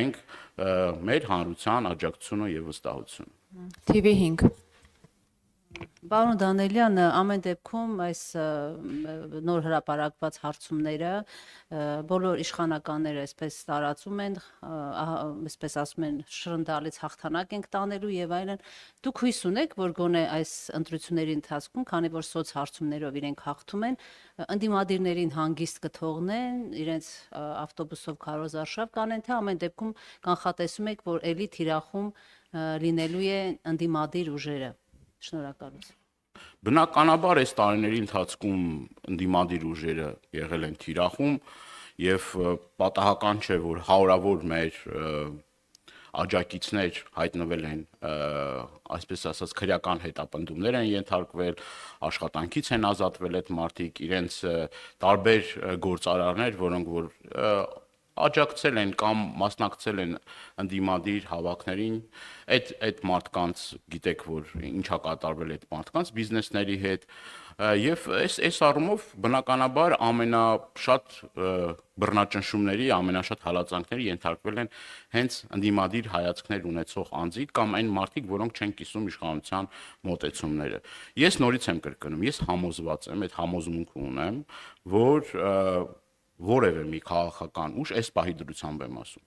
ենք մեր հանրության աջակցությունը եւ վստահությունը։ TV5 Պարոն Դանելյանը, ամեն դեպքում այս նոր հրապարակված հարցումները բոլոր իշխանականները այսպես տարածում են, այսպես ասում են, շրնդալից հաղթանակ ենք տանելու եւ այլն։ Դուք հույս ունեք, որ գոնե այս ընտրությունների ընթացքում, քանի որ սոցհարցումներով իրենք հաղթում են, ընդդիմադիրներին հանգիստ կթողնեն, իրենց ավտոբուսով քարոզարշավ կանեն, թե ամեն դեպքում կանխատեսում եք, որ ելի թիրախում լինելու է ընդդիմադիր ուժերը։ Շնորհակալություն։ Բնականաբար այս տարիների ընթացքում ընդդիմադիր ուժերը եղել են թիրախում եւ պատահական չէ, որ հարյուրավոր մեր աջակիցներ հայտնվել են, այսպես ասած, քրեական հետապնդումներ են ենթարկվել, աշխատանքից են ազատվել այդ մարդիկ, իրենց տարբեր գործարարներ, որոնք որ աջակցել են կամ մասնակցել են ընդդիմադիր հավաքներին, այդ մարդկանց գիտեք, որ ինչա կատարվել այդ մարդկանց բիզնեսների հետ, եւ այս առումով բնականաբար ամենաշատ բռնաճնշումների, ամենաշատ հալածանքների ենթարկվել են հենց ընդդիմադիր հայացքներ ունեցող անձիկ կամ այն մարդիկ, որոնք չեն կիսում իշխանության մոտեցումները։ Ես նորից եմ կրկնում, ես համոզված եմ, այդ համոզմունքը ունեմ, որ որևէ մի քաղաքական ուժ այս պահի դրությամբ եմ ասում,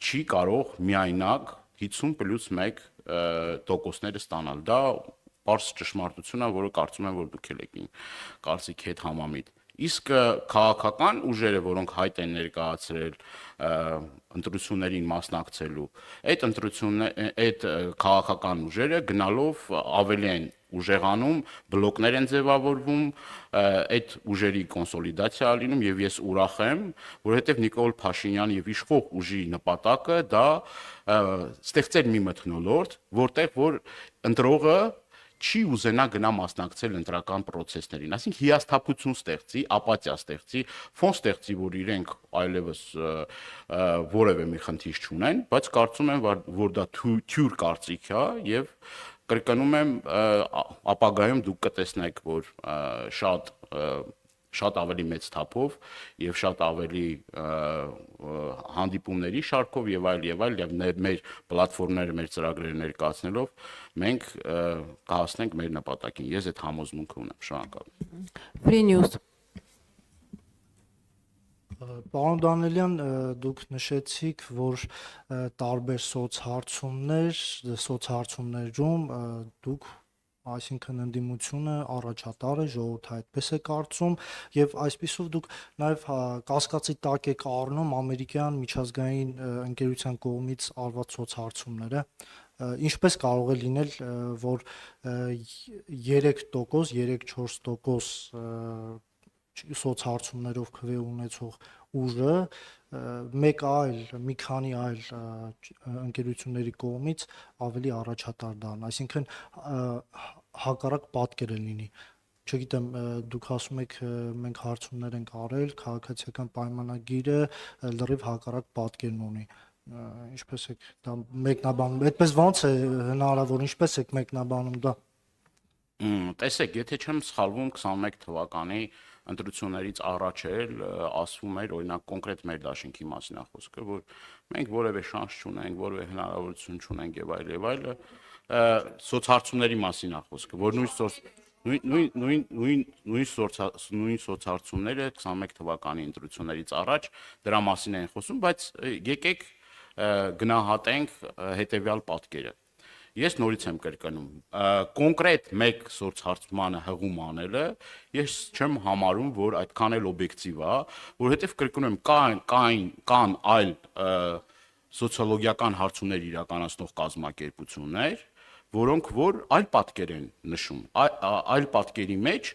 չի կարող միայնակ 50+1% ստանալ։ Դա պարզ ճշմարտություն է, որը կարծում եմ, որ դուք եք կարծիքի հետ համամիտ։ Իսկ քաղաքական ուժերը, որոնք հայտ են ներկայացրել ընտրություններին մասնակցելու, այդ քաղաքական ուժերը գնալով ավելի են ուժեղանում, բլոկներ են ձևավորվում, այդ ուժերի կոնսոլիդացիա լինում եւ ես ուրախ եմ, որովհետեւ Նիկոլ Փաշինյանի եւ իշխող ուժի նպատակը դա ստեղծել մի մթնոլորտ, որտեղ որ ընտրողը չի ուզենա գնա մասնակցել ընտրական process-ներին, այսինքն հիասթափություն ստեղծի, ապաթիա ստեղծի, ֆոն ստեղծի, որ իրենք այլևս որևէ մի խնդիր չունեն, բայց կարծում եմ, որ դա թյուր կարծիք է եւ կրկնում եմ, ապագայում դուք կտեսնեք, որ շատ ավելի մեծ թափով եւ շատ ավելի հանդիպումների շարքով եւ մեր պլատֆորմները, մեր ծրագրերը ներկայացնելով մենք կհասնենք մեր նպատակին։ Ես այդ համոզմունքը ունեմ, շնորհակալ։ Free News Պարոն Դանելյան, դուք նշեցիք, որ տարբեր սոցհարցումներում դուք այսինքն ընդդիմությունը առաջատար է, ժողովուրդը այդպես է կարծում եւ այսպիսով դուք նաեւ կասկածի տակ եք առնում ամերիկյան միջազգային ընկերության կողմից արված սոցհարցումները, ինչպես կարող է լինել, որ 3%, 3-4% սոցհարցումներով քվե ունեցող ուժը մի քանի այլ ընկերությունների կողմից ավելի առաջատար դառնա, այսինքն հակառակ պատկեր է լինի։ Չգիտեմ, դուք ասում եք մենք հարցումներ ենք արել, քաղաքացիական պայմանագիրը լրիվ հակառակ պատկերն ունի։ Ինչպես եք դա մեկնաբանում, այդպես ո՞նց է հնարավոր, ինչպես եք մեկնաբանում դա։ Տեսեք, եթե չեմ սխալվում, 21 թվականի ընտրություններից առաջ էլ ասվում էր, օրինակ կոնկրետ մեր դաշինքի մասին է խոսքը, որ մենք որևէ շանս չունենք, որևէ հնարավորություն չունենք եւ այլը, սոցհարցումների մասին է խոսքը, որ նույն սոցհարցումները 21 թվականի ընտրություններից առաջ դրա մասին են խոսում, բայց եկեք գնահատենք հետեւյալ պատկերը։ Ես նորից եմ կրկնում, կոնկրետ մեկ սոցհարցմանը հղում անելը ես չեմ համարում, որ այդքան էլ օբյեկտիվ է, որովհետև կրկնում եմ, կան այլ սոցիոլոգիական հարցումներ իրականացնող կազմակերպություններ, որոնք որ այլ պատկեր են նշում, այլ պատկերի մեջ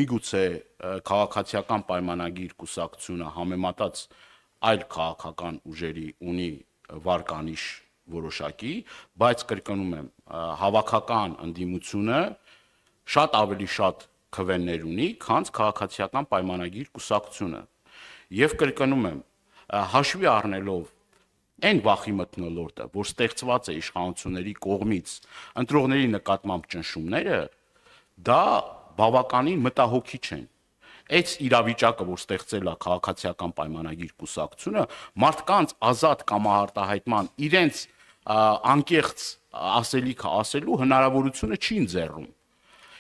միգուցե քաղաքացիական պայմանագիր կուսակցությունը համեմատած այլ քաղաքական ուժերի ունի վարկանիշ որոշակի, բայց կրկնում եմ, հավաքական ընդդիմությունը շատ ավելի շատ քվեներ ունի, քան քաղաքացիական պայմանագիր կուսակցությունը։ Եվ կրկնում եմ, հաշվի առնելով այն վախի մթնոլորտը, որ ստեղծված է իշխանությունների կողմից ընտրողների նկատմամբ ճնշումները, դա բավականին մտահոգիչ են։ այդ իրավիճակը, որ ստեղծել է քաղաքացիական պայմանագիր կուսակցությունը, մարդկանց ազատ կամարտահայտման իրենց անկեղծ ասելիքը ասելու հնարավորությունը չի ընձեռում։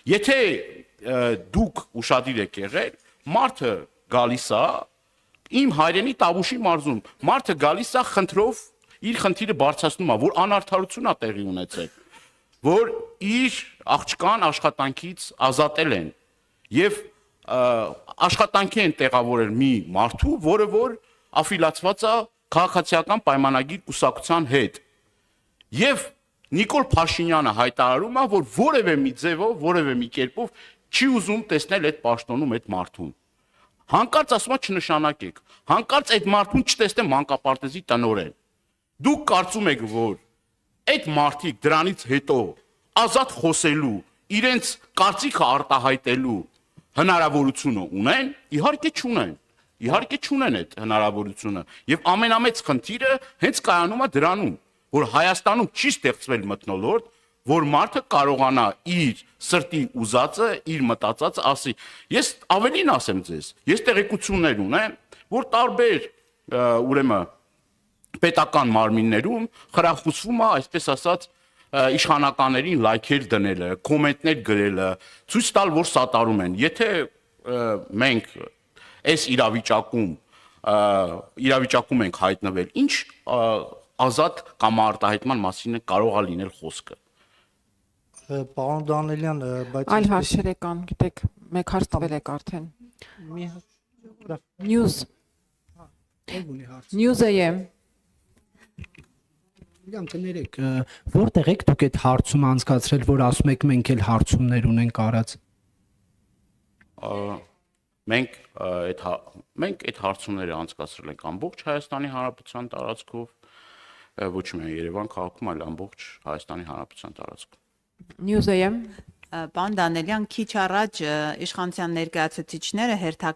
Եթե դուք ուշադիր եք եղել, մարդը գալիս է իմ հայրենի Տավուշի մարզում, մարդը գալիս է խնդրով իր խնդիրը բարձրացնում է, որ անարդարություն է տեղի ունեցել, որ իր աղջկան աշխատանքից ազատել են եւ աշխատանքի են տեղավորել մի մարդու, որը որ աֆիլացված է քաղաքացիական պայմանագիր կուսակցության հետ։ Եվ Նիկոլ Փաշինյանը հայտարարում է, որ որևէ մի ձևով, որևէ մի կերպով չի ուզում տեսնել այդ պաշտոնում այդ մարդուն։ Հանկարծ ասում է չնշանակեք, հանկարծ այդ մարդուն չտեսնեմ մանկապարտեզի տնօրեն։ Դուք կարծում եք, որ այդ մարդիկ դրանից հետո ազատ խոսելու, իրենց կարծիքը արտահայտելու հնարավորությունը ունեն, իհարկե չունեն։ Իհարկե չունեն այդ հնարավորությունը։ Եվ ամենամեծ խնդիրը հենց կայանում է դրանում, որ Հայաստանում չի ստեղծվել մթնոլորտ, որ մարդը կարողանա իր սրտի ուզածը, իր մտածածը ասի։ Ես ավելին ասեմ ձեզ, ես տեղեկություններ ունեմ, որ տարբեր ուրեմն պետական մարմիններում խրախուսվում է, այսպես ասած, իշխանականներին լայքեր դնելը, կոմենտներ գրելը, ցույց տալ, որ սատարում են։ Եթե մենք այս իրավիճակում ենք հայտնվել, ինչ ազատ կամարտահայտման մասին կարող է լինել խոսքը։ Պարոն Դանելյան, բայց Այլ հարցեր կան, գիտեք, մեկ հարց տվել եք արդեն։ մի News AM։ Իրամ կներեք, որտեղ եք դուք այդ հարցումը անցկացրել, որ ասում եք մենք էլ հարցումներ ունենք արած։ Մենք այդ հարցումները անցկացրել ենք ամբողջ Հայաստանի Հանրապետության տարածքով, ոչ միայն Երևան քաղաքում, այլ ամբողջ Հայաստանի Հանրապետության տարածքում։ News AM։ Պարոն Դանելյան, քիչ առաջ իշխանության ներկայացուցիչները հերթական